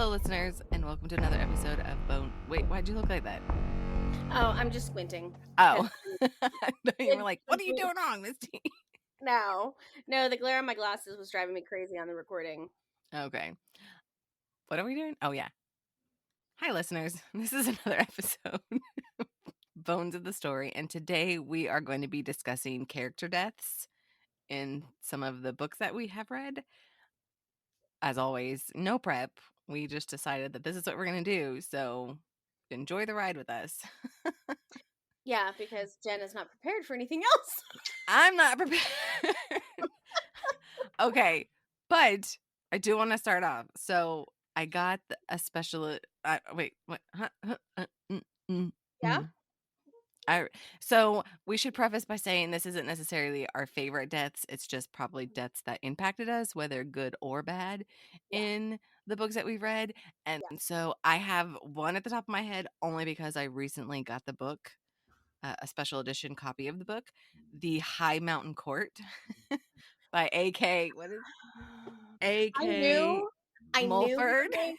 Hello, listeners, and welcome to another episode of Bone. Wait, why'd you look like that? Oh, I'm just squinting. Oh, 'Cause you were it's like, "What are you doing wrong, Misty?" no, no, the glare on my glasses was driving me crazy on the recording. Okay, what are we doing? Oh yeah, hi, listeners. This is another episode, Bones of the Story, and today we are going to be discussing character deaths in some of the books that we have read. As always, no prep. We just decided that this is what we're going to do, so enjoy the ride with us. Yeah, because Jen is not prepared for anything else. I'm not prepared. Okay, but I do want to start off. So I got a special. Wait, what? Huh, huh, mm, mm, Yeah, mm. I so we should preface by saying this isn't necessarily our favorite deaths. It's just probably deaths that impacted us, whether good or bad, yeah, in the books that we've read. And yeah. so I have one at the top of my head only because I recently got the book, a special edition copy of the book, The High Mountain Court by A.K. What is I A.K. knew, I knew, we Mulford. were going,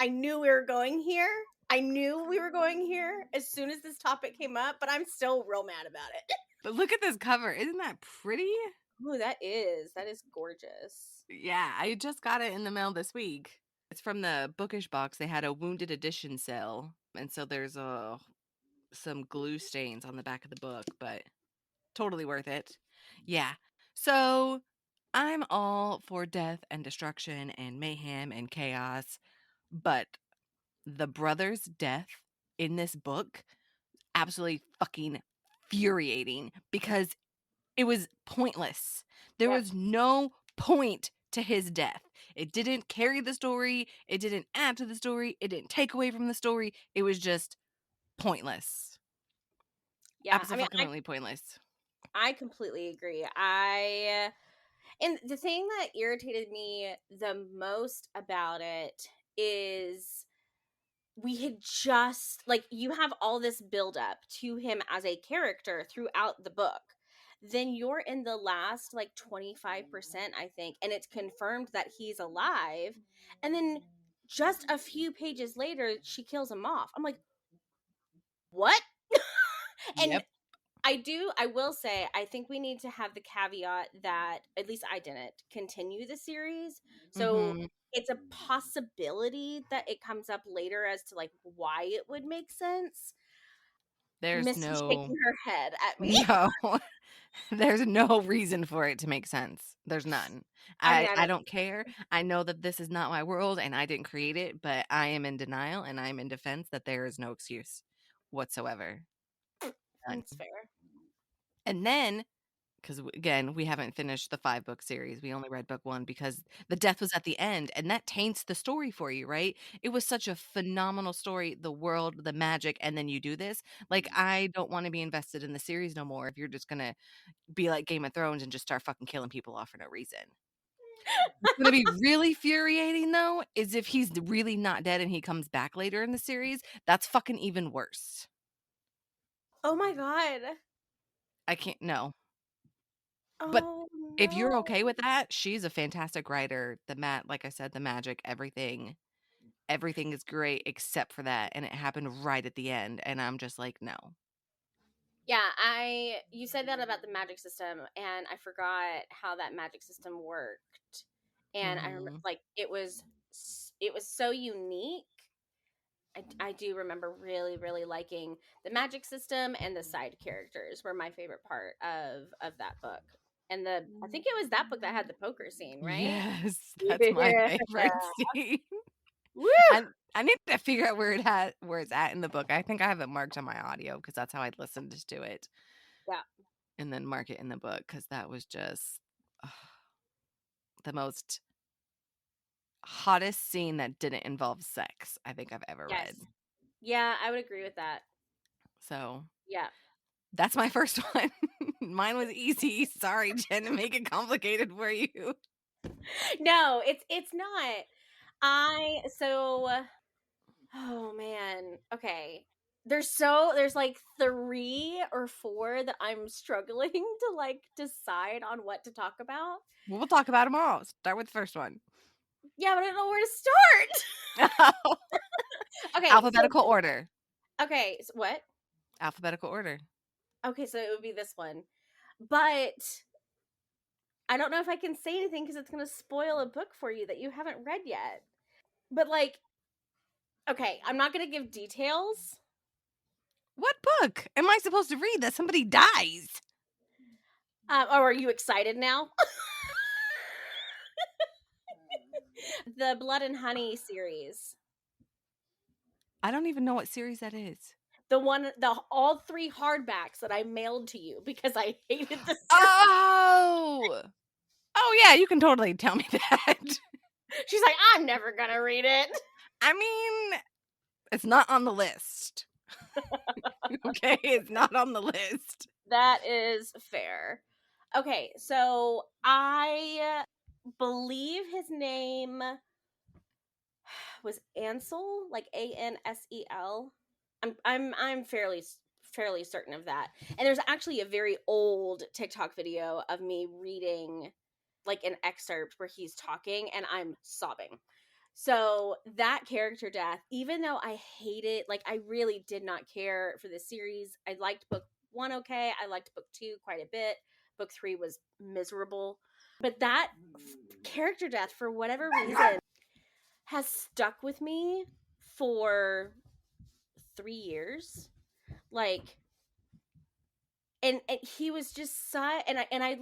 I knew we were going here. I knew we were going here as soon as this topic came up, but I'm still real mad about it. But look at this cover. Isn't that pretty? Ooh, that is gorgeous. Yeah, I just got it in the mail this week. It's from the Bookish Box. They had a wounded edition sale. And so there's some glue stains on the back of the book, but totally worth it. Yeah. So I'm all for death and destruction and mayhem and chaos, but the brother's death in this book absolutely fucking infuriating because it was pointless. There Yep. was no point to his death. It didn't carry the story, it didn't add to the story, it didn't take away from the story. It was just pointless. Yeah, I mean, Absolutely pointless. I completely agree. And the thing that irritated me the most about it is we had just like you have all this build up to him as a character throughout the book. Then you're in the last like 25%, I think, and it's confirmed that he's alive. And then just a few pages later, she kills him off. I'm like, what? And Yep. I will say, I think we need to have the caveat that at least I didn't continue the series. So Mhm. it's a possibility that it comes up later as to like why it would make sense. There's Misty no shaking her head at me. no. There's no reason for it to make sense. There's none. I mean, I I I don't. don't care. I know that this is not my world and I didn't create it, but I am in denial and I'm in defense that there is no excuse whatsoever. None. It's fair. And then, because again, we haven't finished the 5-book series. We only read book 1 because the death was at the end, and that taints the story for you, right? It was such a phenomenal story, the world, the magic, and then you do this. Like, I don't wanna be invested in the series no more if you're just gonna be like Game of Thrones and just start fucking killing people off for no reason. What's gonna be really infuriating, though, is if he's really not dead and he comes back later in the series, that's fucking even worse. Oh my god. I can't no. But Oh if you're no. okay with that, she's a fantastic writer. Like I said, the magic, everything is great except for that, and it happened right at the end, and I'm just like, "No." Yeah, you said that about the magic system, and I forgot how that magic system worked. And I remember, Mhm. like, it was so unique. I do remember really, really liking the magic system, and the side characters were my favorite part of that book. And I think it was that book that had the poker scene, right? Yes, that's my Yeah. favorite scene. Woo! I need to figure out where it's at in the book. I think I have it marked on my audio because that's how I listened to it, Yeah. and then mark it in the book because that was just, ugh, the most hottest scene that didn't involve sex I think I've ever read. Yes. Yeah, I would agree with that. So, Yeah. that's my first one. Mine was easy. Sorry, Jen, to make it complicated for you. No, it's not. I so Oh man. Okay. There's like 3 or 4 that I'm struggling to like decide on what to talk about. Well, we'll talk about them all. Start with the first one. Yeah, but I don't know where to start. Okay, Alphabetical order. what? Alphabetical order. Okay, so it would be this one. But I don't know if I can say anything because it's going to spoil a book for you that you haven't read yet. But like, okay, I'm not going to give details. What book am I supposed to read that somebody dies? Or are you excited now? The Blood and Honey series. I don't even know what series that is. The all 3 hardbacks that I mailed to you because I hated the series. Oh! Oh, yeah, you can totally tell me that. She's like, I'm never gonna read it. I mean, it's not on the list. Okay, it's not on the list. That is fair. Okay, so I believe his name was Ansel, like Ansel. I'm fairly certain of that. And there's actually a very old TikTok video of me reading like an excerpt where he's talking and I'm sobbing. So that character death, even though I hated, like I really did not care for this series. I liked book 1 okay. I liked book 2 quite a bit. Book 3 was miserable. But that character death, for whatever reason, has stuck with me for 3 years. Like, and he was just and I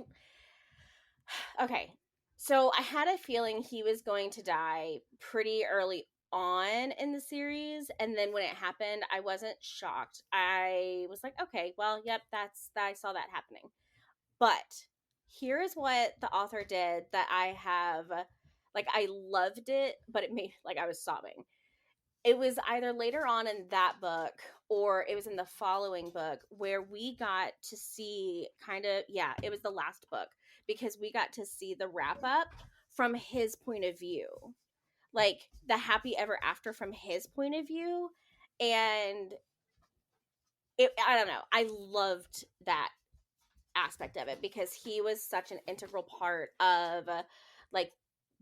okay. So I had a feeling he was going to die pretty early on in the series, and then when it happened, I wasn't shocked. I was like, okay, well, yep, I saw that happening. But here is what the author did that I loved it, but it made like I was sobbing. It was either later on in that book or it was in the following book where we got to see it was the last book because we got to see the wrap up from his point of view, like the happy ever after from his point of view. And I don't know, I loved that aspect of it because he was such an integral part of like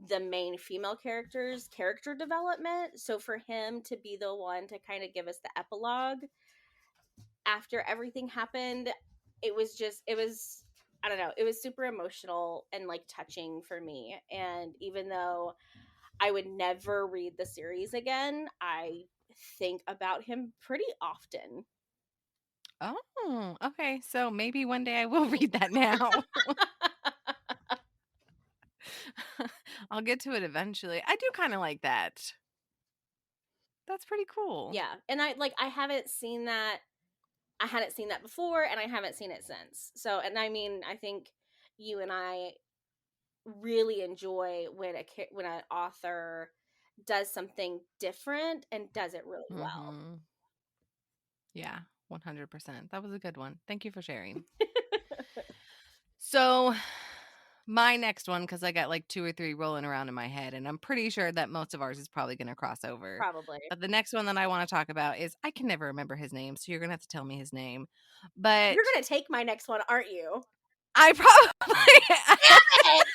the main female character's character development. So for him to be the one to kind of give us the epilogue after everything happened, it was I don't know, it was super emotional and like touching for me. And even though I would never read the series again, I think about him pretty often. Oh, okay. So maybe one day I will read that now. I'll get to it eventually. I do kind of like that. That's pretty cool. Yeah. And I haven't seen that. I hadn't seen that before and I haven't seen it since. So, and I mean, I think you and I really enjoy when an author does something different and does it really well. Mhm. Yeah, 100%. That was a good one. Thank you for sharing. So, my next one, because I got like 2 or 3 rolling around in my head, and I'm pretty sure that most of ours is probably going to cross over. Probably. But the next one that I want to talk about is I can never remember his name, so you're going to have to tell me his name. You're But going to take my next one, aren't you? I probably Damn it!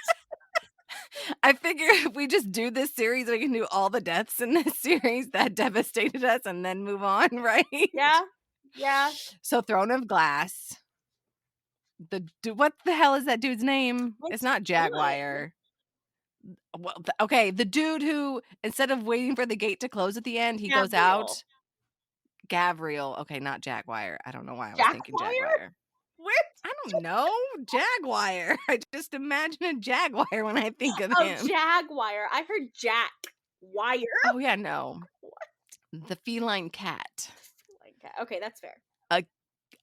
I figure if we just do this series, we can do all the deaths in this series that devastated us and then move on, right? Yeah. Yeah. So Throne of Glass. What the hell is that dude's name? It's It's not fine. Jaguar. Well, okay, the dude who instead of waiting for the gate to close at the end, he goes Gabriel. out. Gavriel. Okay, not Jaguar. I don't know why I was thinking Jackwire? Jaguar. Where? I don't know. Jaguar. I just imagine a jaguar when I think of Oh, him. Jaguar. I heard Jack Wire. Oh yeah, no. The feline cat. Okay, that's fair.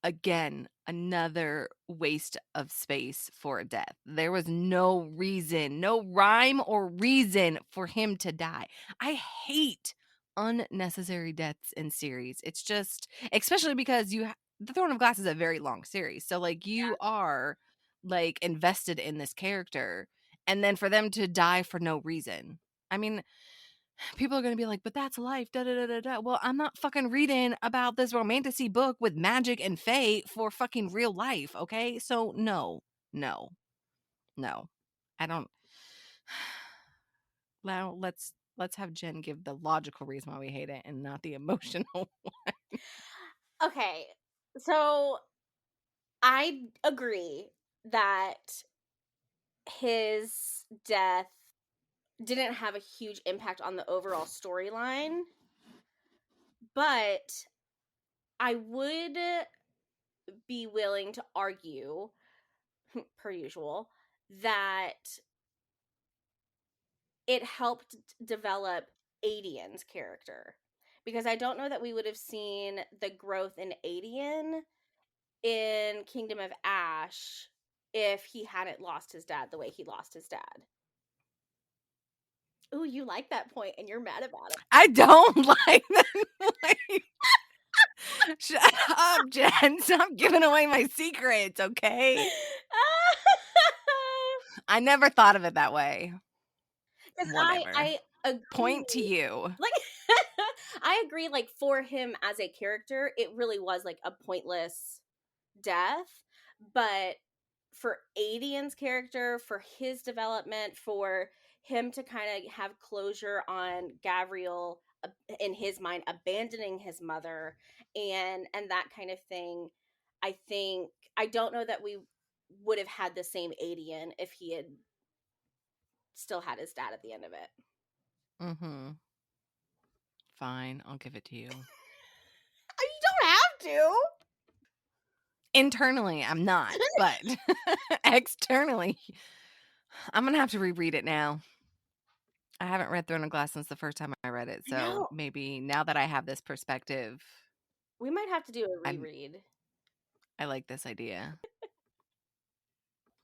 Again, another waste of space for a death. There was no reason, no rhyme or reason for him to die. I hate unnecessary deaths in series. It's just, especially because the Throne of Glass is a very long series. So like you are like invested in this character and then for them to die for no reason. I mean, people are gonna be like, but that's life. Da da da da da. Well, I'm not fucking reading about this romantasy book with magic and fae for fucking real life. Okay, so no, no, no. I don't. Now let's have Jen give the logical reason why we hate it and not the emotional. Okay, so I agree that his death didn't have a huge impact on the overall storyline, but I would be willing to argue, per usual, that it helped develop Adian's character. Because I don't know that we would have seen the growth in Adian in Kingdom of Ash if he hadn't lost his dad the way he lost his dad. Ooh, you like that point and you're mad about it. I don't like that. Like, shut up, Jen. Stop giving away my secrets, okay? I never thought of it that way. Because Whatever. I agree. Point to you. Like, I agree, like, for him as a character, it really was like a pointless death. But for Adian's character, for his development, for him to kind of have closure on Gavriel in his mind abandoning his mother and that kind of thing, I think I don't know that we would have had the same Adian if he had still had his dad at the end of it. Mm-hmm. Fine, I'll give it to you. You don't have to. Internally, I'm not, but externally, I'm gonna have to reread it now. I haven't read Throne of Glass since the first time I read it, I so know. maybe now that I have this perspective, We might have to do a I'm reread. I like this idea.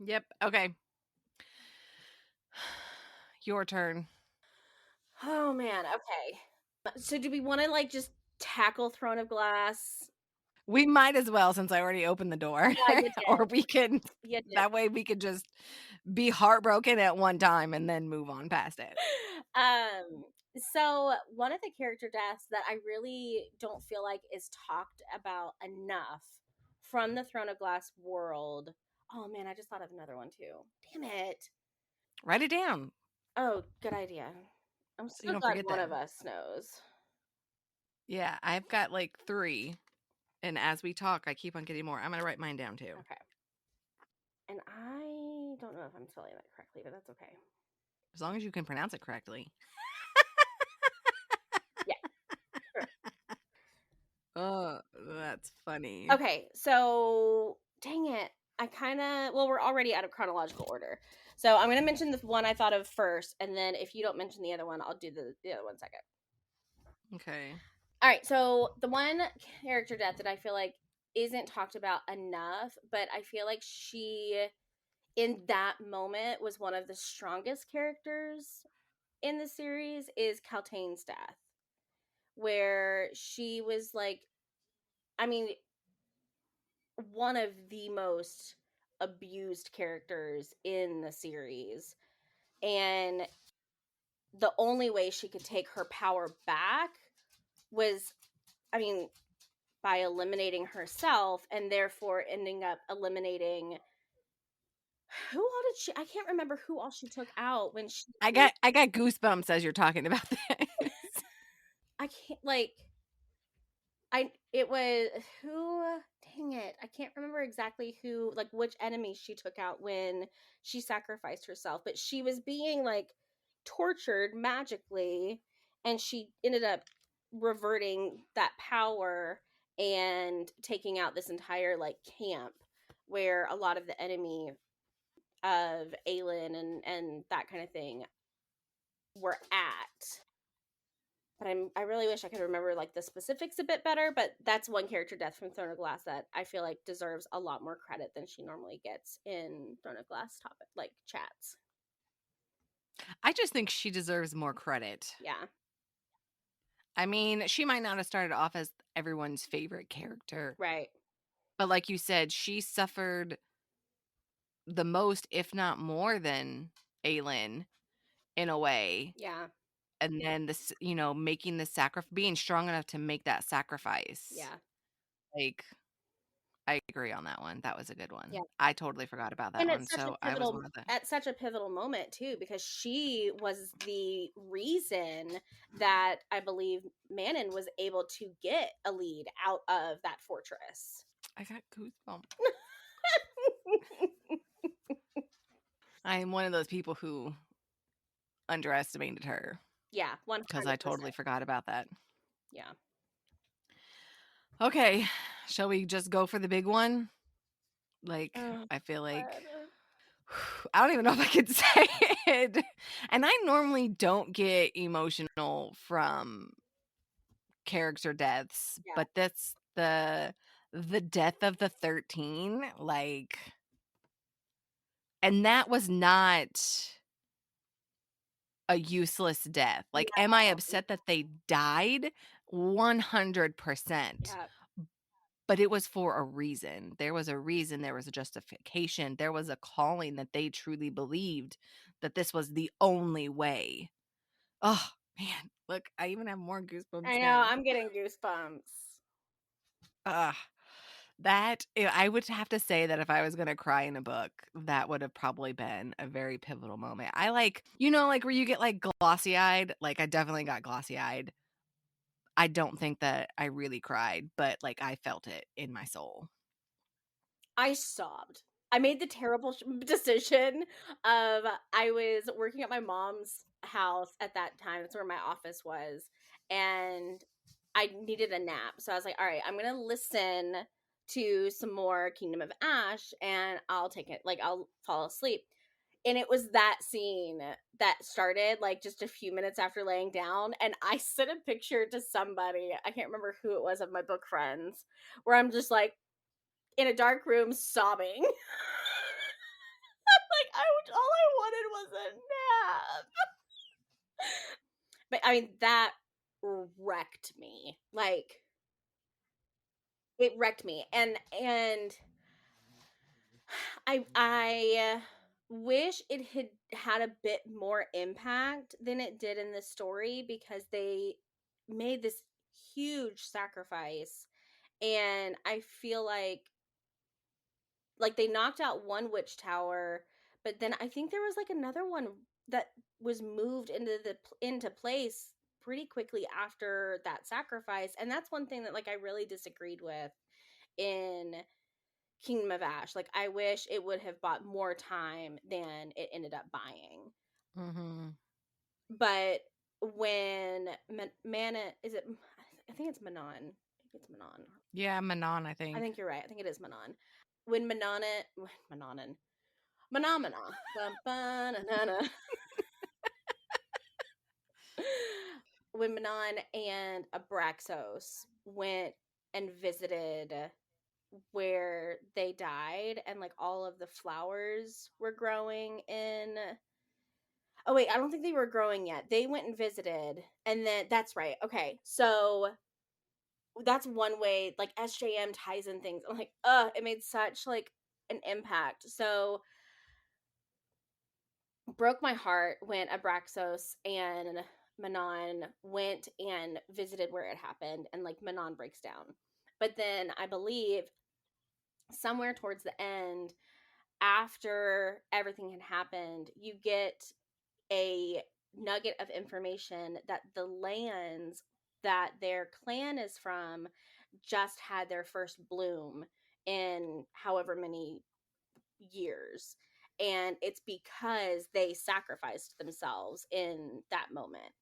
Yep. Okay. Your turn. Oh man, okay. So do we want to like just tackle Throne of Glass? We might as well since I already opened the door. Yeah, you Or did. we could You did. that way we could just be heartbroken at one time and then move on past it. Um so one of the character deaths that I really don't feel like is talked about enough from the Throne of Glass world. Oh man, I just thought of another one too. Damn it. Write it down Oh, good idea. I'm so you so don't glad forget one of them. us knows. Yeah, I've got like 3. And as we talk, I keep on getting more. I'm gonna write mine down too. Okay. And I don't know if I'm spelling that correctly, but that's okay. As long as you can pronounce it correctly. Yeah. Sure. Oh, that's funny. Okay, so dang it. I kind of, well, we're already out of chronological order. So I'm going to mention the one I thought of first, and then if you don't mention the other one, I'll do the other one second. Okay. All right, so the one character death that I feel like isn't talked about enough, but I feel like she, in that moment, was one of the strongest characters in the series is Kaltain's death, where she was like, I mean, one of the most abused characters in the series. And the only way she could take her power back was, I mean, by eliminating herself and therefore ending up eliminating who all did she I can't remember who all she took out when she I got goosebumps as you're talking about this. I can't like I it was who dang it. I can't remember exactly who like which enemy she took out when she sacrificed herself, but she was being like tortured magically and she ended up reverting that power and taking out this entire like camp where a lot of the enemy of Aelin and that kind of thing were at. But I really wish I could remember like the specifics a bit better. But that's one character death from Throne of Glass that I feel like deserves a lot more credit than she normally gets in Throne of Glass topic like chats. I just think she deserves more credit. Yeah, I mean, she might not have started off as everyone's favorite character, right. but like you said, she suffered the most, if not more than Aelin in a way. Yeah, And then this, making the sacrifice, being strong enough to make that sacrifice. yeah. Like, I agree on that one. That was a good one. Yeah. I totally forgot about that And one. it's such a So I was pivotal one of the at such a pivotal moment too, because she was the reason that I believe Manon was able to get a lead out of that fortress. I got goosebumps. I am one of those people who underestimated her Yeah, because I 100%. totally forgot about that. Yeah. Okay, shall we just go for the big one? Like, Oh, I feel like God. I don't even know if I could say it. And I normally don't get emotional from character deaths, Yeah. but that's the death of the 13, like, and that was not a useless death. Like, am I No. upset that they died? 100%. Yeah. But it was for a reason. There was a reason, there was a justification, there was a calling that they truly believed that this was the only way. Oh, man, look, I even have more I goosebumps know, now. I'm getting goosebumps. Ugh. I would have to say that if I was gonna cry in a book, that would have probably been a very pivotal moment. I like, like where you get like glossy-eyed, like I definitely got glossy-eyed. I don't think that I really cried, but like I felt it in my soul. I sobbed. I made the terrible decision of I was working at my mom's house at that time. That's where my office was. And I needed a nap. So I was like, all right, I'm going to listen to some more Kingdom of Ash and I'll take it. Like, I'll fall asleep. And it was that scene that started like just a few minutes after laying down. And I sent a picture to somebody, I can't remember who it was, of my book friends, where I'm just like, in a dark room sobbing. Like all I wanted was a nap. But I mean that wrecked me. Like it wrecked me. And I wish it had had a bit more impact than it did in the story, because they made this huge sacrifice, and I feel like they knocked out one witch tower, but then I think there was like another one that was moved into place pretty quickly after that sacrifice. And that's one thing that like I really disagreed with in Kingdom of Ash. Like I wish it would have bought more time than it ended up buying. Mhm. But when Mana, is it, I think it's Manon. I think it's Manon. Yeah, Manon, I I think. think you're right. I think it is Manon. When Manon, Phenomena. Bum, ba, na, na, na. When Manon and Abraxos went and visited where they died, and like all of the flowers were growing in. Oh, wait, I don't think they were growing yet. They went and visited, and then that's right. Okay, so that's one way like SJM ties in things. I'm like, it made such like an impact. So broke my heart when Abraxos and Manon went and visited where it happened, and like Manon breaks down. But then I believe somewhere towards the end, after everything had happened, you get a nugget of information that the lands that their clan is from just had their first bloom in however many years, and it's because they sacrificed themselves in that moment.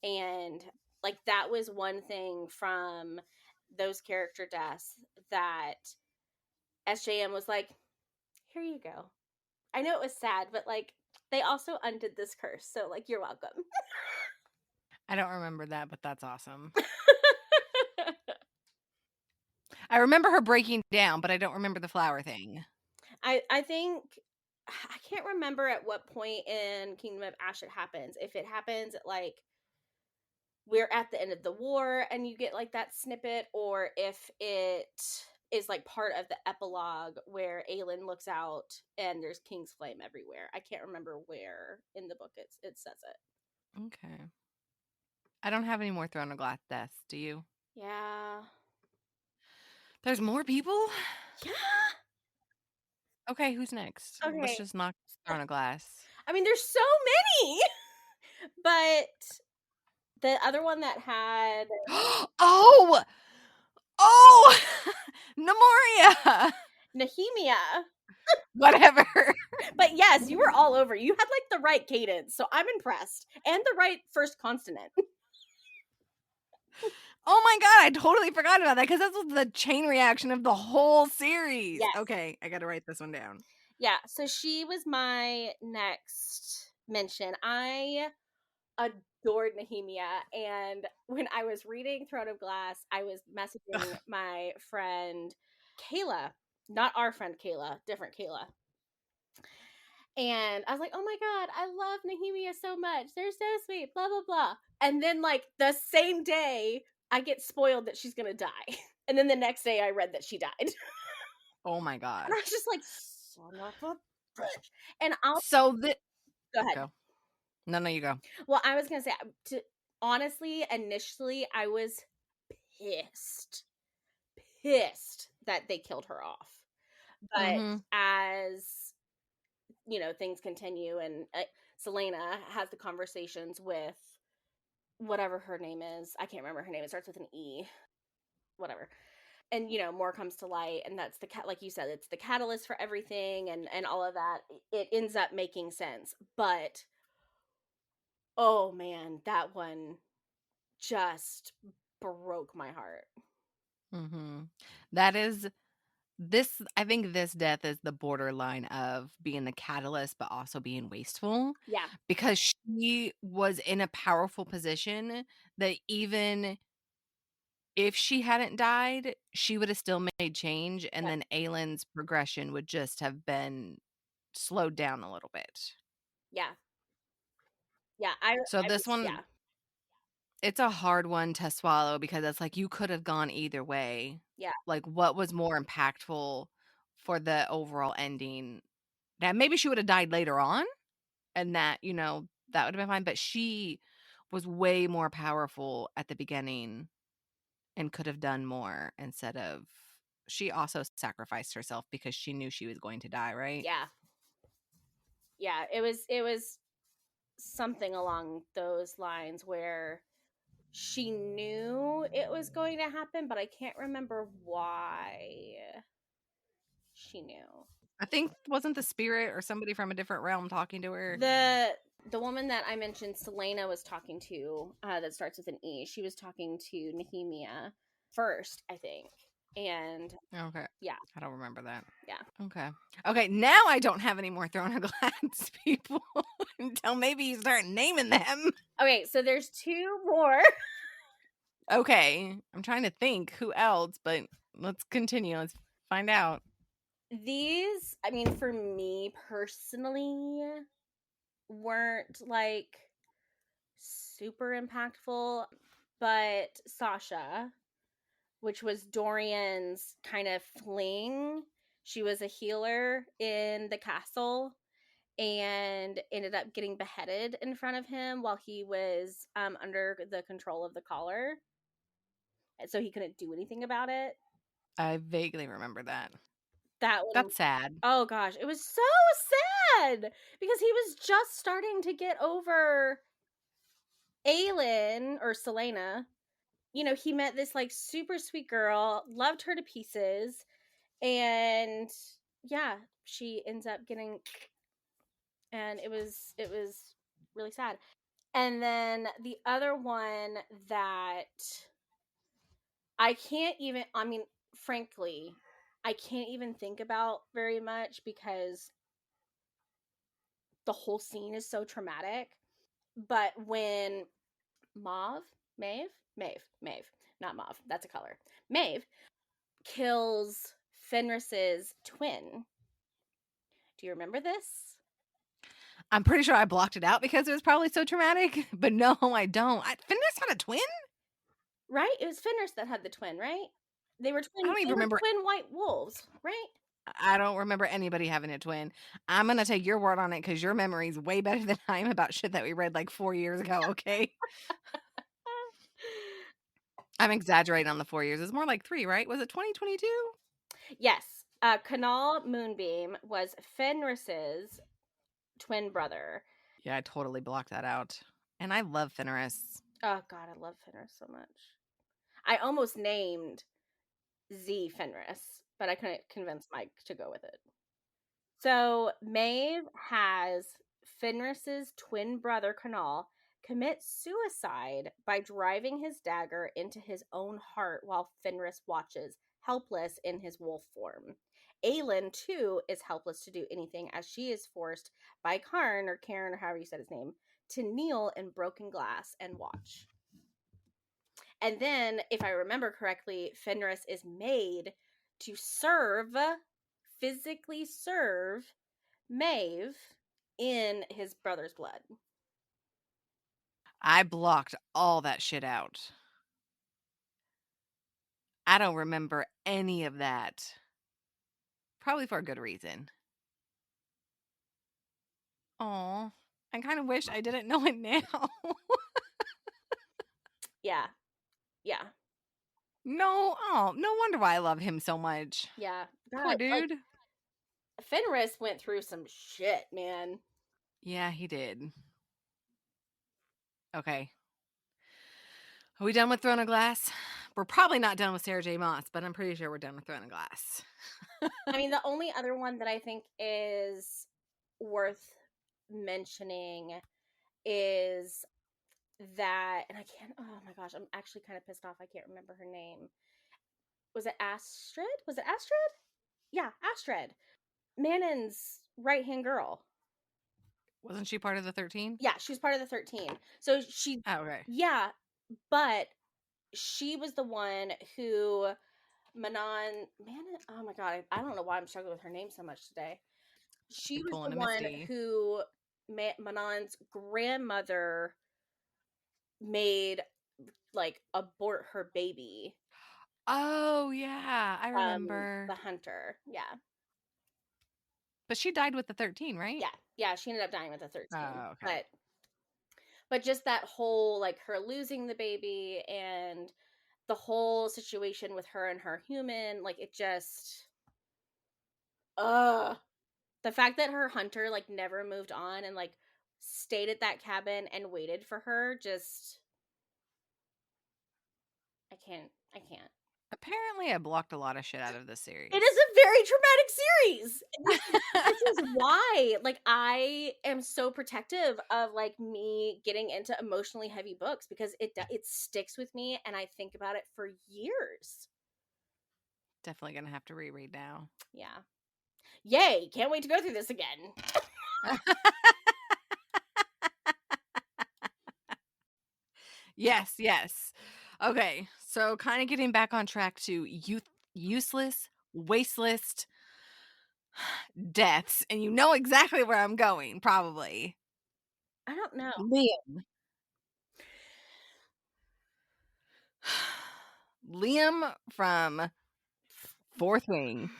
And like that was one thing from those character deaths that SJM was like, here you go. I know it was sad, but like they also undid this curse, so like you're welcome. I don't remember that, but that's awesome. I remember her breaking down, but I don't remember the flower thing. I think I can't remember at what point in Kingdom of Ash it happens. If it happens at like we're at the end of the war and you get like that snippet, or if it is like part of the epilogue where Aelin looks out and there's King's Flame everywhere. I can't remember where in the book it says it. Okay. I don't have any more Throne of Glass deaths, do you? Yeah. There's more people? Yeah. Okay, who's next? Let's Okay. just knock throw in a glass. I mean, there's so many, but the other one that had Oh! Oh! Nemoria! Nehemia. Whatever. But yes, you were all over. You had like the right cadence, so I'm impressed, and the right first consonant. Oh my god, I totally forgot about that because that was the chain reaction of the whole series. Yes. Okay, I gotta write this one down. Yeah, so she was my next mention. I adored Nehemia, and when I was reading Throne of Glass, I was messaging my friend Kayla, not our friend Kayla, different Kayla. And I was like, oh my God, I love Nehemia so much. They're so sweet, blah, blah, blah. And then, like, the same day, I get spoiled that she's going to die. And then the next day, I read that she died. And Oh my I gosh. was just like, son of a bitch. And I'll So the go ahead. go. No, you go. Well, I was going to say, honestly, initially, I was pissed, pissed that they killed her off. But Mm-hmm. as things continue, and Selena has the conversations with whatever her name is. I can't remember her name. It starts with an E. Whatever. And more comes to light, and that's like you said, it's the catalyst for everything, and all of that. It ends up making sense. But oh man, that one just broke my heart. Mm-hmm. That is this I think this death is the borderline of being the catalyst but also being wasteful Yeah. because she was in a powerful position that even if she hadn't died, she would have still made change, and Yep. then Aylin's progression would just have been slowed down a little bit. Yeah. Yeah. I So this was, one, yeah. it's a hard one to swallow because it's like you could have gone either way. Yeah. Like, what was more impactful for the overall ending? That maybe she would have died later on, and that, that would have been fine. But she was way more powerful at the beginning and could have done more instead of she also sacrificed herself because she knew she was going to die, right? Yeah. Yeah. It was something along those lines where she knew it was going to happen, but I can't remember why she knew. I think wasn't the spirit or somebody from a different realm talking to her? The woman that I mentioned, Selena was talking to, that starts with an E. She was talking to Nehemia first, I think, and Okay. yeah, I don't remember that. yeah. Okay. Okay, now I don't have any more Throne of Glass people until maybe you start naming them. Okay, so there's two more. Okay. I'm trying to think who else, but let's continue. Let's find out. These, I mean, for me personally, weren't like super impactful, but Sasha, which was Dorian's kind of fling. She was a healer in the castle and ended up getting beheaded in front of him while he was under the control of the collar. And so he couldn't do anything about it. I vaguely remember that. That one, That's sad. oh gosh, it was so sad because he was just starting to get over Aelin or Selena. He met this like super sweet girl, loved her to pieces, and yeah, she ends up getting, and it was really sad. And then the other one that I can't even, I mean, frankly, I can't even think about very much because the whole scene is so traumatic. But when Mauve, Maeve, not Mauve, that's a color. Maeve kills Fenris's twin. Do you remember this? I'm pretty sure I blocked it out because it was probably so traumatic, but no, I don't. Fenris had a twin? Right? It was Fenris that had the twin, right? They were I twin don't they even were remember. twin white wolves, right? I don't remember anybody having a twin. I'm gonna take your word on it because your memory's way better than I am about shit that we read like 4 years ago, okay? I'm exaggerating on the 4 years. It's more like 3, right? Was it 2022? Yes. Canal Moonbeam was Fenris's twin brother. Yeah, I totally blocked that out. And I love Fenris. Oh god, I love Fenris so much. I almost named Z Fenris, but I couldn't convince Mike to go with it. So Maeve has Fenris's twin brother Canal commit suicide by driving his dagger into his own heart while Fenris watches, helpless in his wolf form. Aelin, too, is helpless to do anything as she is forced by Karn, or Karen, or however you said his name, to kneel in broken glass and watch. And then, if I remember correctly, Fenris is made to physically serve Maeve in his brother's blood. I blocked all that shit out. I don't remember any of that. Probably for a good reason. Aw. I kind of wish I didn't know it now. Yeah. Yeah. No, oh, no wonder why I love him so much. Yeah. Poor God, like dude. Fenris went through some shit, man. Yeah, he did. Okay. Are we done with Throne of Glass? We're probably not done with Sarah J. Maas, but I'm pretty sure we're done with Throne of Glass. I mean, the only other one that I think is worth mentioning is that, and I can't, oh my gosh, I'm actually kind of pissed off. I can't remember her name. Was it Astrid? Was it Astrid? Yeah, Astrid. Manon's right hand girl. Wasn't she part of the 13? Yeah, she was part of the 13. So she, Oh, okay. yeah, but she was the one who Manon, oh my god, I don't know why I'm struggling with her name so much today. She You're was the pulling a one Misty. who Manon's grandmother made like abort her baby Oh, yeah. I from remember. the hunter. Yeah. But she died with the 13, right? Yeah. Yeah, she ended up dying with the 13. Oh, okay. But just that whole like her losing the baby and the whole situation with her and her human, like it just ugh. The fact that her hunter like never moved on and like stayed at that cabin and waited for her, just I can't. Apparently, I blocked a lot of shit out of this It series. is a very traumatic series. This is why like I am so protective of like me getting into emotionally heavy books, because it sticks with me and I think about it for years. Definitely gonna have to reread now. Yeah. Yay, can't wait to go through this again. Yes, yes. Okay, so kind of getting back on track to useless, wasteless deaths, and you know exactly where I'm going, probably. I don't know. Liam. Liam from Fourth Wing.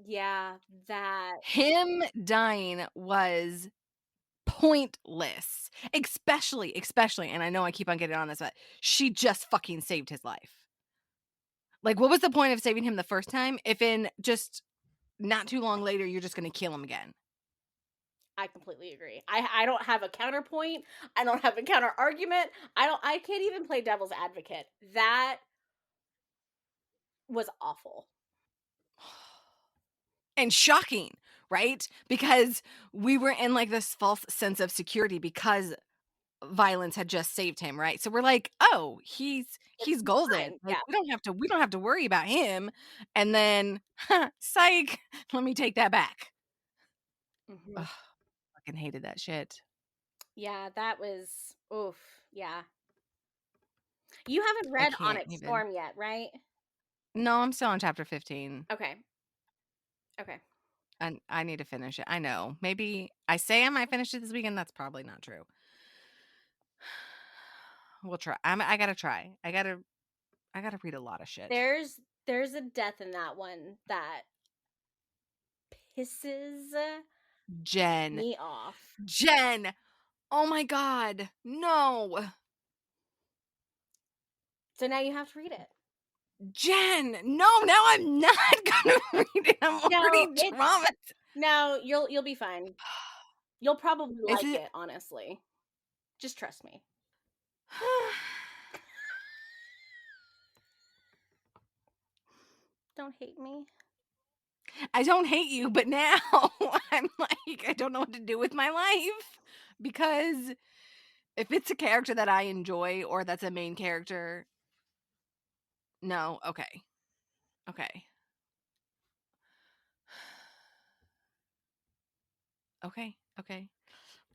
Yeah, that Him dying was pointless. Especially, and I know I keep on getting on this, but she just fucking saved his life. Like, what was the point of saving him the first time if in just not too long later you're just gonna kill him again? I completely agree. I don't have a counterpoint. I don't have a counter argument. I can't even play devil's advocate. That was awful. And shocking, right? Because we were in like this false sense of security because violence had just saved him, right? So we're like, "Oh, he's golden. Fine. Like Yeah. we don't have to worry about him." And then, psych, let me take that back. Mhm. Ugh, fucking hated that shit. Yeah, that was oof. Yeah. You haven't I read can't Onyx even. Storm yet, right? No, I'm still on chapter 15. Okay. Okay. And I need to finish it. I know. Maybe I say I might finish it this weekend. That's probably not true. We'll try. I gotta try. I gotta read a lot of shit. There's a death in that one that pisses Jenn. me off. Jenn. Oh my god. No. So now you have to read it. Jen, no, now I'm not gonna read it. I'm No, already traumatized. no, you'll be fine. You'll probably Is like it? it, honestly. Just trust me. Don't hate me. I don't hate you, but now I'm like, I don't know what to do with my life because if it's a character that I enjoy or that's a main character, no, okay. Okay. Okay. Okay.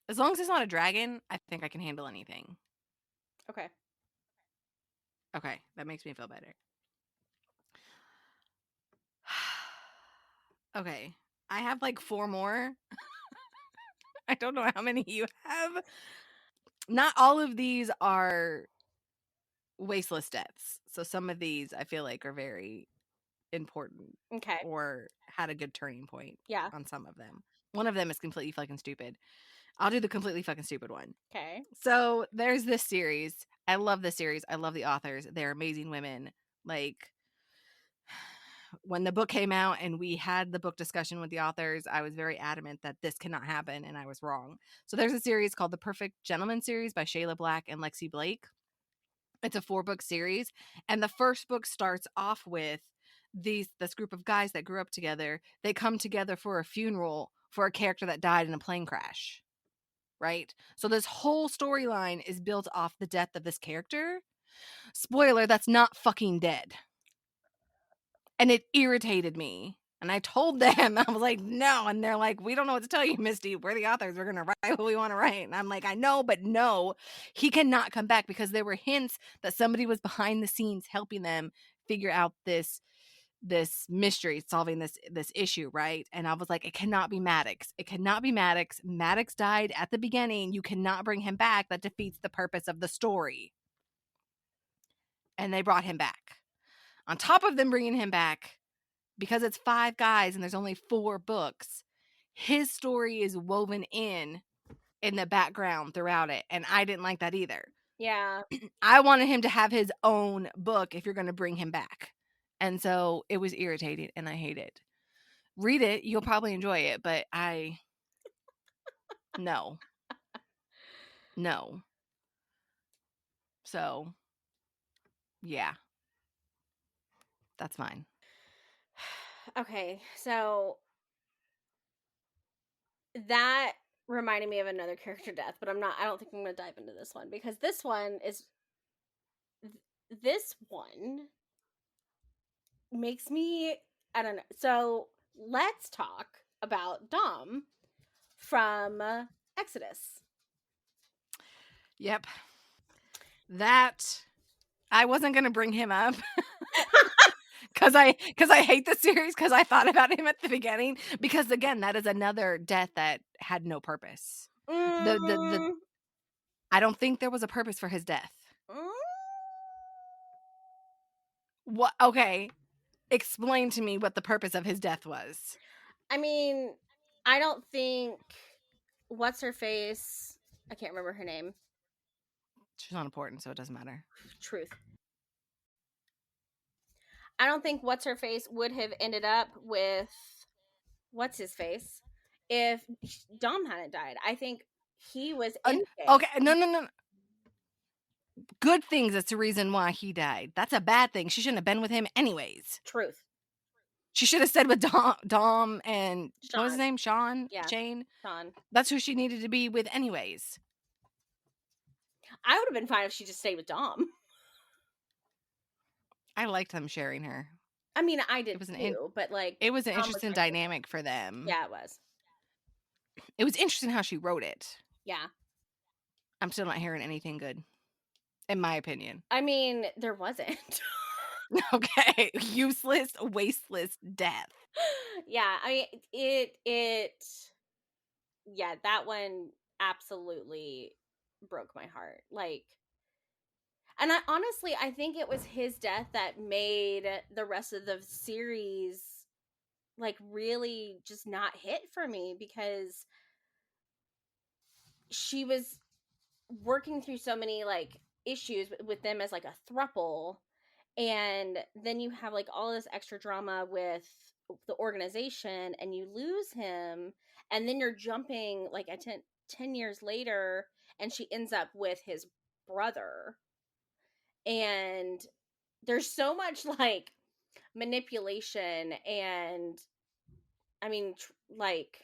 As long as it's not a dragon, I think I can handle anything. Okay. Okay, that makes me feel better. Okay. I have like 4 more. I don't know how many you have. Not all of these are wasteless deaths. So some of these I feel like are very important Okay. or had a good turning point Yeah. on some of them. One of them is completely fucking stupid. I'll do the completely fucking stupid one. Okay. So there's this series. I love this series. I love the authors. They're amazing women. Like when the book came out and we had the book discussion with the authors, I was very adamant that this cannot happen, and I was wrong. So there's a series called The Perfect Gentleman Series by Shayla Black and Lexi Blake. It's a 4-book series, and the first book starts off with this group of guys that grew up together. They come together for a funeral for a character that died in a plane crash. Right? So this whole storyline is built off the death of this character. Spoiler, that's not fucking dead. And it irritated me. And I told them, I was like, no. And they're like, we don't know what to tell you, Misty. We're the authors. We're going to write what we want to write. And I'm like, I know, but no, he cannot come back because there were hints that somebody was behind the scenes helping them figure out this mystery, solving this issue, right? And I was like, it cannot be Maddox. It cannot be Maddox. Maddox died at the beginning. You cannot bring him back. That defeats the purpose of the story. And they brought him back. On top of them bringing him back, because it's 5 guys and there's only 4 books, his story is woven in the background throughout it, and I didn't like that either. Yeah. I wanted him to have his own book if you're going to bring him back. And so it was irritating and I hate it. Read it, you'll probably enjoy it, but no. No. So, yeah. That's mine. Okay. So that reminded me of another character death, but I don't think I'm going to dive into this one because this one makes me, I don't know. So let's talk about Dom from Exodus. Yep. That I wasn't going to bring him up. Cuz I hate the series cuz I thought about him at the beginning because again that is another death that had no purpose. The Mm, I don't think there was a purpose for his death. mm. What okay, explain to me what the purpose of his death was. I mean, I don't think what's her face. I can't remember her name. She's not important so it doesn't matter. Truth. I don't think what's her face would have ended up with what's his face if Dom hadn't died. I think he was in it. Okay, no. Good things that's the reason why he died. That's a bad thing. She shouldn't have been with him anyways. Truth. She should have stayed with Dom and what was his Sean. name? Yeah. Shane. Sean. That's who she needed to be with anyways. I would have been fine if she just stayed with Dom. I liked them sharing her. I mean, I It did was too, but like it was an Dom was interesting my favorite. dynamic for them. Yeah, it was. It was interesting how she wrote it. Yeah. I'm still not hearing anything good, in my opinion. I mean, there wasn't. Okay, useless, wasteless death. Yeah, I mean it yeah, that one absolutely broke my heart. Like, and I think it was his death that made the rest of the series like really just not hit for me because she was working through so many like issues with them as like a throuple, And then you have like all this extra drama with the organization, and you lose him, and then you're jumping like 10 years later, and she ends up with his brother. And there's so much like manipulation and, I mean, like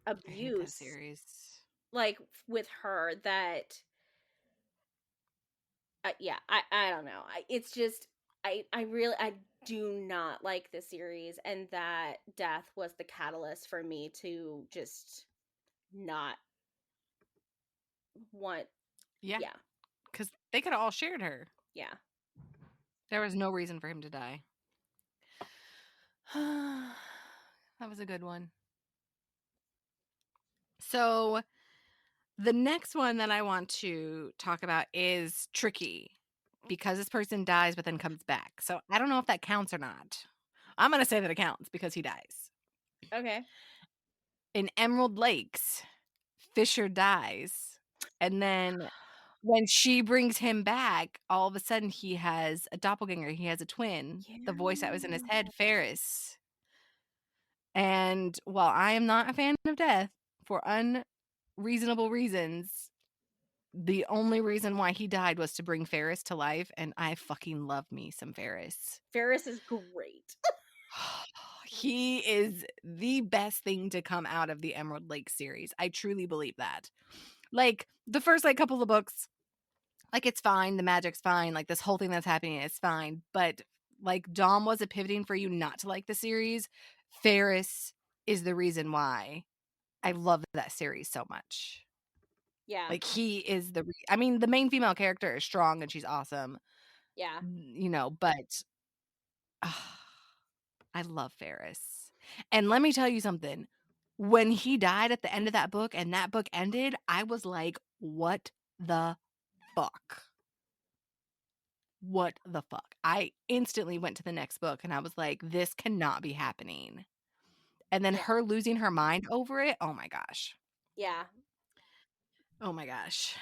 I hate that abuse, series. like with her, that yeah, I don't know. It's just, I really, I do not like the series, and that death was the catalyst for me to just not want. Yeah, Yeah, because they could have all shared her. yeah. There was no reason for him to die. That was a good one. So the next one that I want to talk about is tricky because this person dies but then comes back. So I don't know if that counts or not. I'm going to say that it counts because he dies. Okay. In Emerald Lakes, Fisher dies. And then when she brings him back, all of a sudden he has a doppelganger. He has a twin. The voice that was in his head, Yeah. Ferris. And while I am not a fan of death for unreasonable reasons, the only reason why he died was to bring Ferris to life, and I fucking love me some Ferris. Ferris is great. He is the best thing to come out of the Emerald Lake series. I truly believe that. Like the first like couple of books, like it's fine, the magic's fine, like this whole thing that's happening is fine, but like Dom wasn't pivoting for you not to like the series. Ferris is the reason why I love that series so much. Yeah, Like he is I mean, the main female character is strong and she's awesome, yeah. you know, but I love Ferris. And let me tell you something. When he died at the end of that book and that book ended, I was like, what the fuck? What the fuck? I instantly went to the next book and I was like, this cannot be happening. And then Yeah, her losing her mind over it. Oh my gosh. yeah. Oh my gosh.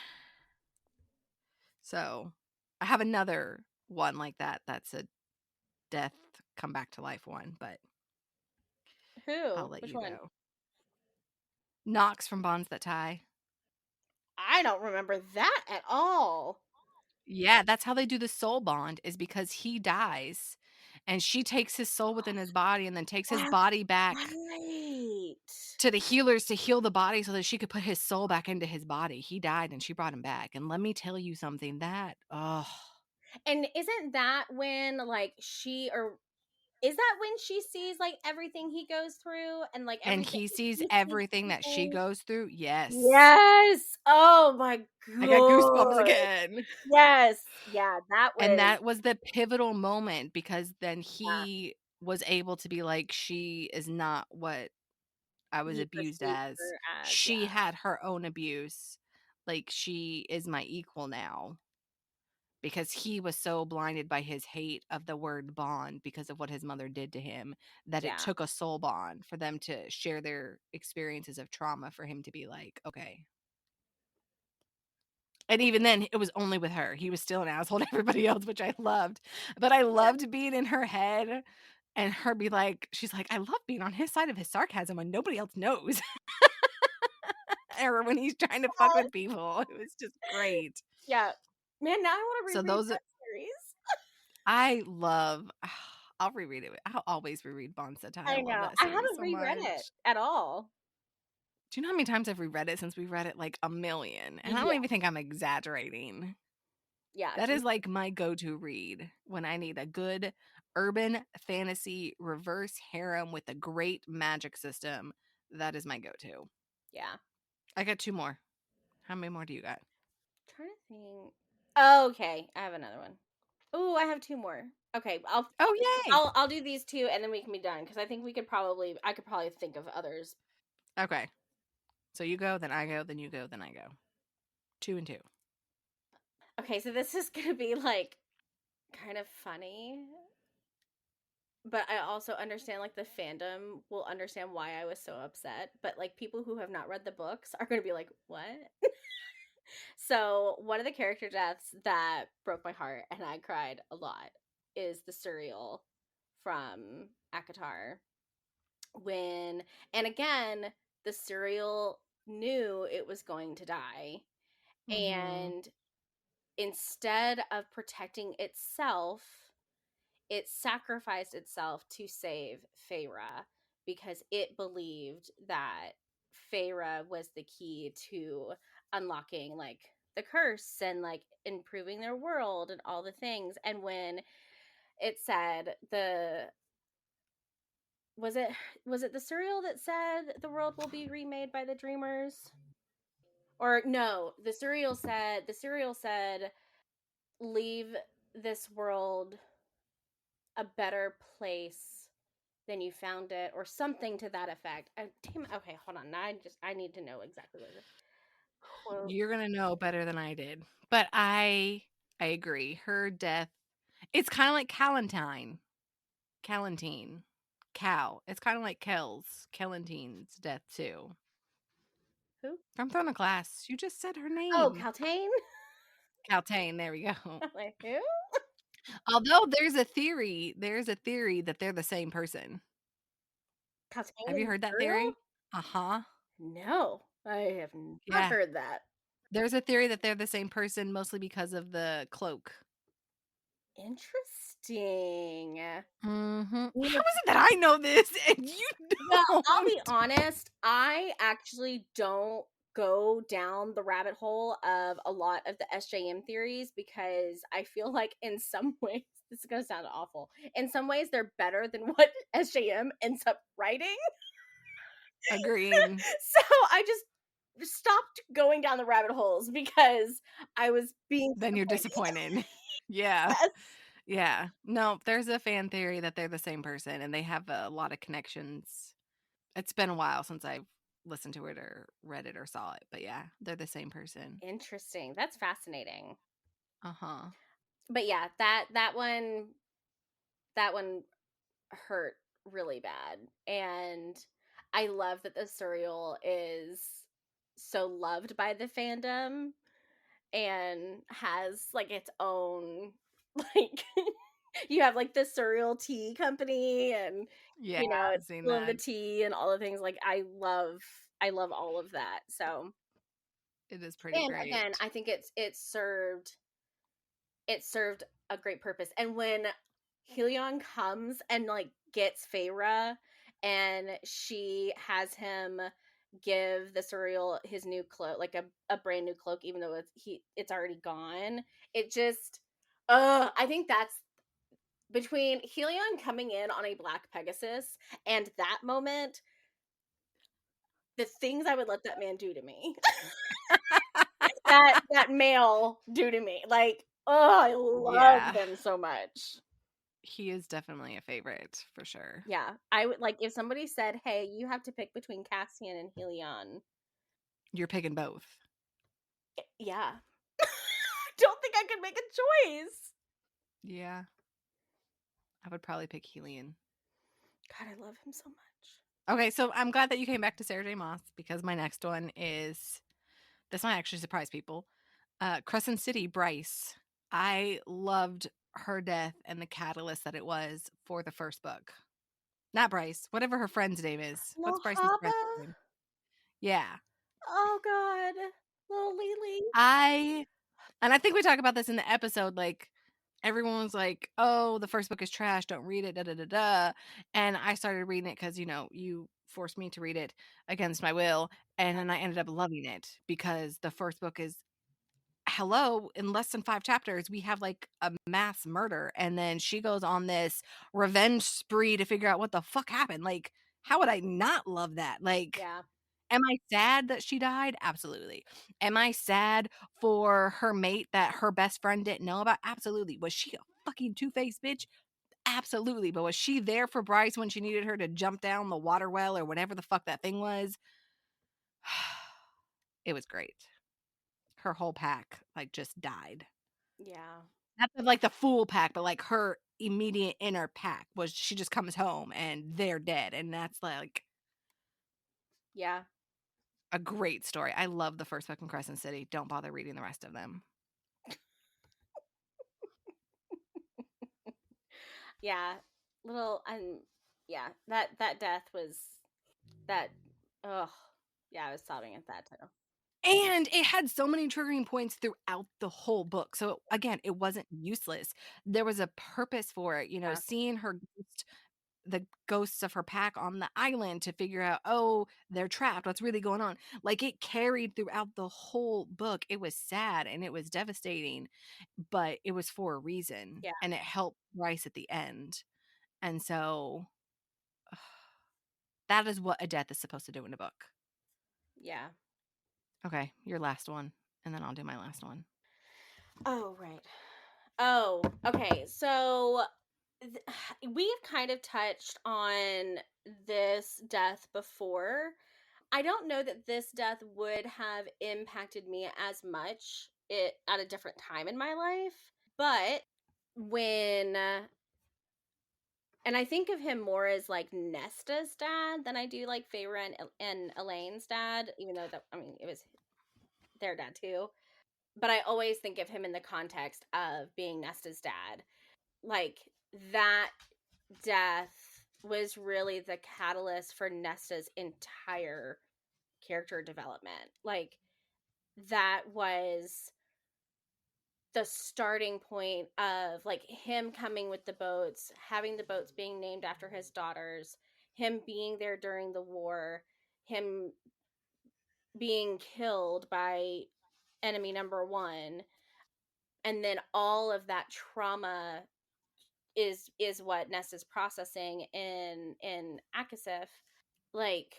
So I have another one like that. That's a death come back to life one, but I'll Who? let Which you one? go. Knox from Bonds That Tie. I don't remember that at all. Yeah, that's how they do the soul bond is because he dies and she takes his soul within his body and then takes his That's body back right. to the healers to heal the body so that she could put his soul back into his body. He died and she brought him back. And let me tell you something that, oh, And isn't that when like she, or is that when she sees like everything he goes through, and like and everything he sees he sees everything that she everything? goes through. Yes. Yes. Oh my I got goosebumps god. again. Yes. Yeah, that And was, that was the pivotal moment because then yeah, he was able to be like, she is not what I was he abused perceived as. her as, She yeah. had her own abuse. Like she is my equal now because he was so blinded by his hate of the word bond because of what his mother did to him that it Yeah. took a soul bond for them to share their experiences of trauma for him to be like, okay. And even then, it was only with her. He was still an asshole to everybody else, which I loved. But I Yeah. loved being in her head and her be like, she's like, I love being on his side of his sarcasm when nobody else knows. Or when he's trying to fuck with people. It was just great. Yeah. Man, now I want to So reread those that series. I love I'll reread it. I'll always reread Bon Setai. I I love know. that I series haven't so reread it much. at all. Do you know how many times I've reread it since we read it like a million? And I don't Yeah. even think I'm exaggerating. Yeah. That is like my go-to read when I need a good urban fantasy reverse harem with a great magic system. That is my go-to. Yeah. I got two more. How many more do you got? Trying to think. Oh, okay, I have another one. Oh, I have two more. Okay, Oh, yay. I'll do these two, and then we can be done, because I think I could probably think of others. Okay. So you go, then I go, then you go, then I go. Two and two. Okay, so this is gonna be like kind of funny, but I also understand like the fandom will understand why I was so upset. But like people who have not read the books are gonna be like, "What?" So, one of the character deaths that broke my heart and I cried a lot is the cereal from ACOTAR. When, and again, the cereal knew it was going to die. Mhm. And instead of protecting itself, it sacrificed itself to save Feyre because it believed that Feyre was the key to unlocking like the curse and like improving their world and all the things. And when it said the was it was it the cereal that said the world will be remade by the dreamers? Or no, the cereal said leave this world a better place than you found it, or something to that effect. Damn. Okay, hold on. Now I need to know exactly what the quote. You're gonna know better than I did. But I agree. Her death, it's kinda like Callantine. Callantine. Cal. It's kinda like Callantine's death too. Who? From Throne of Glass. You just said her Oh, name. Caltaine. Caltaine, there we go. I'm like, who? Although there's a theory that they're the same person. Caltaine Have in you the heard that cereal? theory? Uh-huh. No, I have not Yeah. heard that. There's a theory that they're the same person mostly because of the cloak. Interesting. Mhm. You How know, is it that I know this and you well, I'll be don't? honest. I actually don't go down the rabbit hole of a lot of the SJM theories because I feel like in some ways this is gonna sound awful. In some ways, they're better than what SJM ends up writing. Agreed. So I just stopped going down the rabbit holes because I was being Then you're disappointed. disappointed. Yeah. Yes. Yeah. No, there's a fan theory that they're the same person and they have a lot of connections. It's been a while since I've listened to it or read it or saw it, but yeah, they're the same person. Interesting. That's fascinating. Uh-huh. But yeah, that one hurt really bad. And I love that the cereal is so loved by the fandom and has like its own like you have like the cereal tea company and Yeah, I've it's seen full of the that. tea and all the things like I love all of that. So, It is pretty and again, great. I think it served a great purpose. And when Helion comes and like gets Feyre and she has him give the surreal his new cloak, like a brand new cloak, even though it's already gone. It just I think that's between Helion coming in on a black Pegasus and that moment, the things I would let that man do to me. that male do to me. Like, oh, I love Yeah. them so much. He is definitely a favorite for sure. Yeah, I would like if somebody said, "Hey, you have to pick between Cassian and Helion." You're picking both. Yeah, don't think I could make a choice. Yeah. I would probably pick Helion. God, I love him so much. Okay, so I'm glad that you came back to Sarah J. Maas because my next one is this might actually surprise people. Crescent City, Bryce. I loved her death and the catalyst that it was for the first book. Not Bryce, whatever her friend's name is. What's Little Bryce's Haba. friend's name? Yeah. Oh God, little Lily. I And I think we talk about this in the episode, like, everyone was like, "Oh, the first book is trash, don't read it, da da da da," and I started reading it because, you forced me to read it against my will, and then I ended up loving it because the first book is hello, in less than 5 chapters, we have, like, a mass murder, and then she goes on this revenge spree to figure out what the fuck happened, like, how would I not love that? Like, Yeah, am I sad that she died? Absolutely. Am I sad for her mate that her best friend didn't know about? Absolutely. Was she a fucking two-faced bitch? Absolutely. But was she there for Bryce when she needed her to jump down the water well or whatever the fuck that thing was? It was great. Her whole pack, like, just died. yeah, Not like the full pack, but like her immediate inner pack was she just comes home and they're dead. And that's like, yeah. A great story. I love the first book in Crescent City. Don't bother reading the rest of them. Yeah, little yeah, that death was that. Oh, yeah, I was sobbing at that too. And it had so many triggering points throughout the whole book. So again, it wasn't useless. There was a purpose for it, Yeah, seeing the ghosts of her pack on the island to figure out, oh, they're trapped. What's really going on? Like it carried throughout the whole book. It was sad and it was devastating, but it was for a reason yeah, and it helped Bryce at the end. And so that is what a death is supposed to do in a book. yeah. Okay, your last one, and then I'll do my last one. Oh, right. Oh, okay. So th- we've kind of touched on this death before. I don't know that this death would have impacted me as much it at a different time in my life, but when and I think of him more as like Nesta's dad than I do like Feyre and Elaine's dad, even though that, I mean, it was their dad too. But I always think of him in the context of being Nesta's dad. Like that death was really the catalyst for Nesta's entire character development. Like that was the starting point of like him coming with the boats, having the boats being named after his daughters, him being there during the war, him being killed by enemy number 1, and then all of that trauma is what Ness is processing in Akasif. Like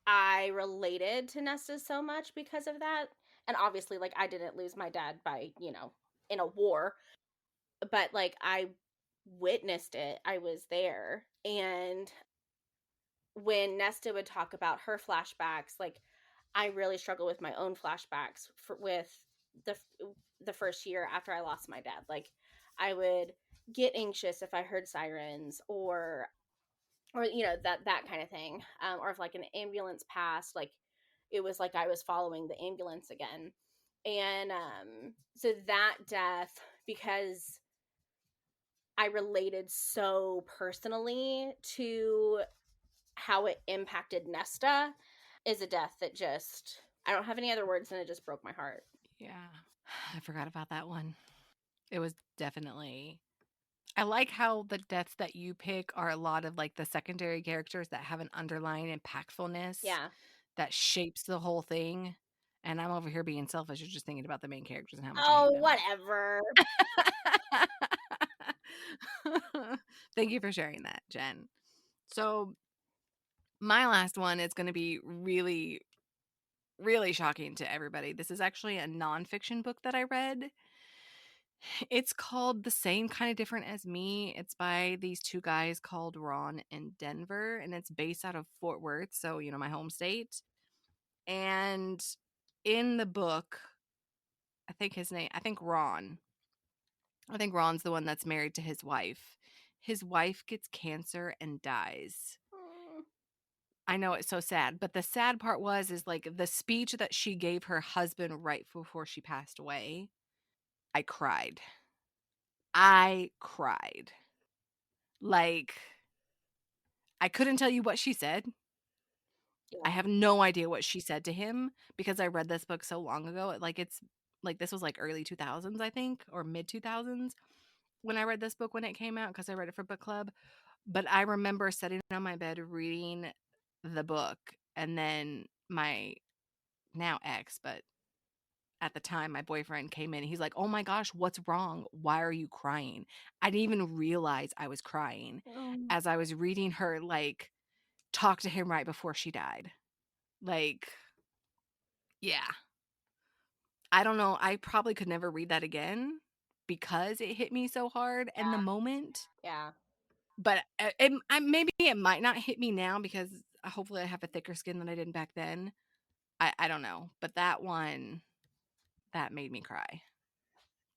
I related to Nesta so much because of that. And obviously like I didn't lose my dad by, in a war, but like I witnessed it. I was there. And when Nesta would talk about her flashbacks, like I really struggle with my own flashbacks with the the first year after I lost my dad. Like I would get anxious if I heard sirens or that kind of thing, or if like an ambulance passed, like it was like I was following the ambulance again. And so that death, because I related so personally to how it impacted Nesta, is a death that just, I don't have any other words, and it just broke my heart. Yeah. I forgot about that one. It was definitely. I like how the deaths that you pick are a lot of like the secondary characters that have an underlying impactfulness Yeah. that shapes the whole thing. And I'm over here being selfish, you're just thinking about the main characters and how much I hate Oh, them. whatever. Thank you for sharing that, Jen. So, my last one is going to be really, really shocking to everybody. This is actually a nonfiction book that I read. It's called The Same Kind of Different as Me. It's by these two guys called Ron and Denver, and it's based out of Fort Worth, so, my home state. And in the book, I think Ron's the one that's married to his wife. His wife gets cancer and dies. Mm. I know it's so sad, but the sad part is like the speech that she gave her husband right before she passed away. I cried. I cried. Like I couldn't tell you what she said. I Yeah. have no idea what she said to him because I read this book so long ago. Like it's like this was like early 2000s, I think, or mid 2000s when I read this book when it came out because I read it for book club. But I remember sitting on my bed reading the book and then my now ex, but at the time my boyfriend came in and he's like, "Oh my gosh, what's wrong? Why are you crying?" I didn't even realize I was crying Oh. as I was reading her like talk to him right before she died. Like, yeah. I don't know, I probably could never read that again because it hit me so hard in the moment. Yeah. But maybe it might not hit me now because hopefully I have a thicker skin than I did back then. I don't know, but that one that made me cry.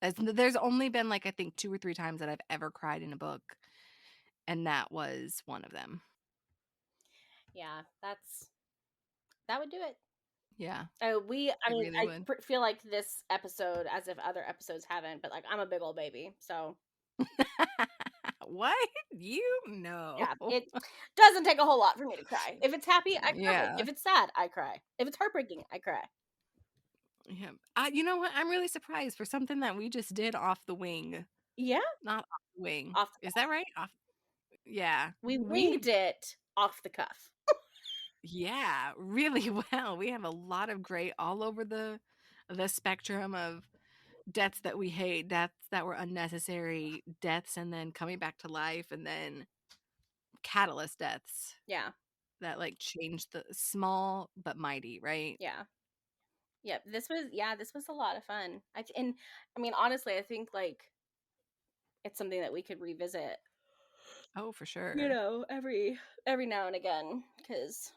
There's only been like I think 2 or 3 times that I've ever cried in a book, and that was one of them. Yeah. That would do it. Yeah, I it mean, really would. feel like this episode, as if other episodes haven't, but like I'm a big old baby, so What? You know. yeah, it doesn't take a whole lot for me to cry. If it's happy, I cry. Yeah. If it's sad, I cry. If it's heartbreaking, I cry. Yeah. You know what? I'm really surprised for something that we just did off the wing. Yeah, Not off the wing. off the Is cuff. that right? Off. Yeah. We We winged it off the cuff. yeah, really well. We have a lot of great all over the spectrum of deaths that we hate, deaths that were unnecessary, deaths and then coming back to life, and then catalyst deaths Yeah, that like changed the small but mighty, right? yeah, yep. This was a lot of fun. And I mean, honestly, I think like it's something that we could revisit, Oh, for you sure. know, every now and again, because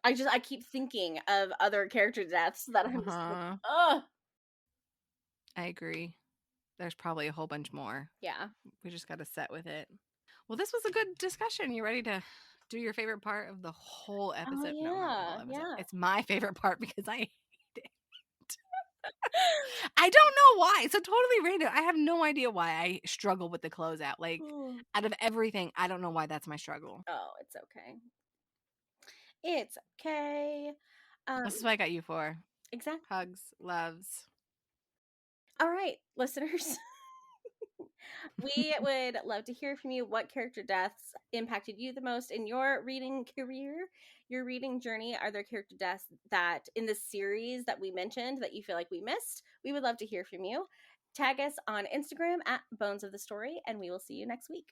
I keep thinking of other character deaths that I'm just like, Uh-huh. oh I agree. There's probably a whole bunch more. yeah, We just got to set with it. Well, this was a good discussion. You ready to do your favorite part of the whole oh episode? No, not the whole yeah, episode. yeah. It's my favorite part because I hate it. I don't know why. So totally random. I have no idea why I struggle with the closeout. Like out of everything, I don't know why that's my struggle. Oh, it's okay. It's okay. This is what I got you for. Exactly. Hugs, loves. All right, listeners. We would love to hear from you. What character deaths impacted you the most in your reading career, your reading journey? Are there character deaths that in the series that we mentioned that you feel like we missed? We would love to hear from you. Tag us on Instagram at Bones of the Story, and we will see you next week.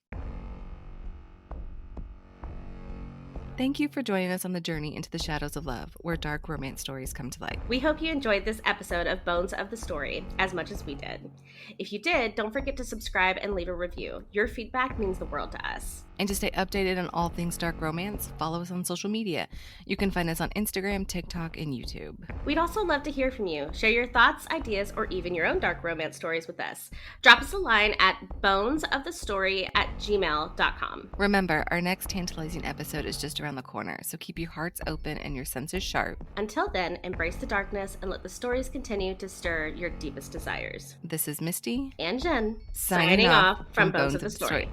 Thank you for joining us on the journey into the shadows of love, where dark romance stories come to light. We hope you enjoyed this episode of Bones of the Story as much as we did. If you did, don't forget to subscribe and leave a review. Your feedback means the world to us. And to stay updated on all things dark romance, follow us on social media. You can find us on Instagram, TikTok, and YouTube. We'd also love to hear from you. Share your thoughts, ideas, or even your own dark romance stories with us. Drop us a line at bonesofthestory@gmail.com. Remember, our next tantalizing episode is just around the corner, so keep your hearts open and your senses sharp. Until then, embrace the darkness and let the stories continue to stir your deepest desires. This is Misty And Jen, signing off from Bones of the Story.